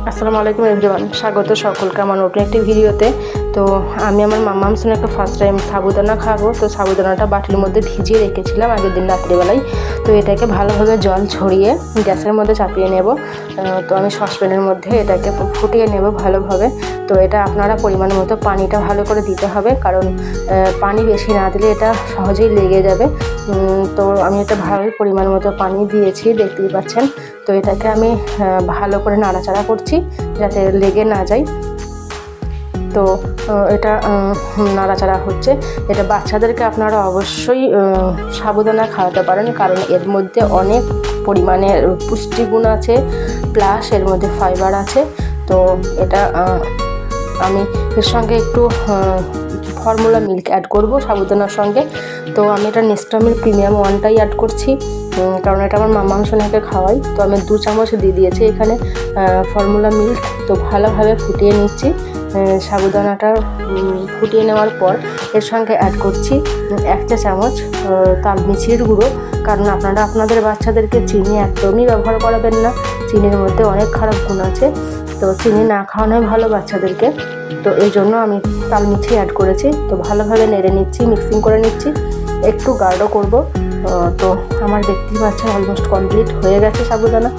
আসসালামু আলাইকুম এভরিওয়ান, স্বাগত সকলকে আমার নতুন একটি ভিডিওতে। তো আমি আমার মাম্মার সঙ্গে একটা ফার্স্ট টাইম সাবুদানা খাবো। তো সাবুদানাটা বাটির মধ্যে ভিজিয়ে রেখেছিলাম আগের দিন রাত্রিবেলায়। তো এটাকে ভালোভাবে জল ছড়িয়ে গ্যাসের মধ্যে চাপিয়ে নেব। তো আমি সসপ্যানের মধ্যে এটাকে ফুটিয়ে নেব ভালোভাবে। তো এটা আপনারা পরিমাণ মতো পানিটা ভালো করে দিতে হবে, কারণ পানি বেশি না দিলে এটা সহজেই লেগে যাবে। তো আমি এটা ভালো পরিমাণ মতো পানি দিয়েছি, দেখতেই পাচ্ছেন। তো এটাকে আমি ভালো করে নাড়াচাড়া করছি যাতে লেগে না যায়। তো এটা নাড়াচাড়া হচ্ছে। এটা বাচ্চাদেরকে আপনারা অবশ্যই সাবুদানা খাওয়াতে পারেন, কারণ এর মধ্যে অনেক পরিমাণে পুষ্টিগুণ আছে, প্লাস এর মধ্যে ফাইবার আছে। তো এটা আমি এর সঙ্গে একটু ফর্মুলা মিল্ক অ্যাড করব সাবুদানার সঙ্গে। তো আমি এটা নেস্টা মিল্ক প্রিমিয়াম 1টাই অ্যাড করছি, কারণ এটা আমার মামা সোনাকে খাওয়াই। তো আমি 2 চামচ দিয়ে দিয়েছি এখানে ফর্মুলা মিল্ক। তো ভালোভাবে ফুটিয়ে নিচ্ছি। সাবুদানাটা ফুটিয়ে নেওয়ার পর এর সঙ্গে অ্যাড করছি 1 চা চামচ তাল মিছরির গুঁড়ো, কারণ আপনারা আপনাদের বাচ্চাদেরকে চিনি একদমই ব্যবহার করাবেন না। চিনির মধ্যে অনেক খারাপ গুণ আছে, তো চিনি না খাওয়ানোই ভালো বাচ্চাদেরকে। তো এই জন্য আমি তাল মিছরি অ্যাড করেছি। তো ভালোভাবে নেড়ে নিচ্ছি, মিক্সিং করে নিচ্ছি, একটু গাঢ় করব। তো আমার দেখতেই পাচ্ছেন অলমোস্ট কমপ্লিট হয়ে গেছে সাবুদানা।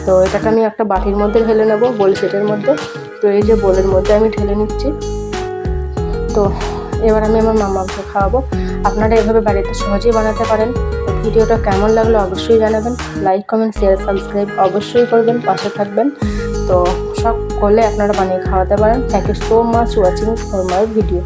তো এটাকে আমি একটা বাটির মধ্যে ঢেলে নেব, বোল সেটের মধ্যে। তো এই যে বোলের মধ্যে আমি ঢেলে নিচ্ছি। তো এবার আমি আমার মামাকে খাওয়াবো। আপনারা এভাবে বাড়িতে সহজেই বানাতে পারেন। তো ভিডিওটা কেমন লাগলো অবশ্যই জানাবেন। লাইক, কমেন্ট, শেয়ার, সাবস্ক্রাইব অবশ্যই করবেন, পাশে থাকবেন। তো সব করলে আপনারা বানিয়ে খাওয়াতে পারেন। Thank you so much watching for my video.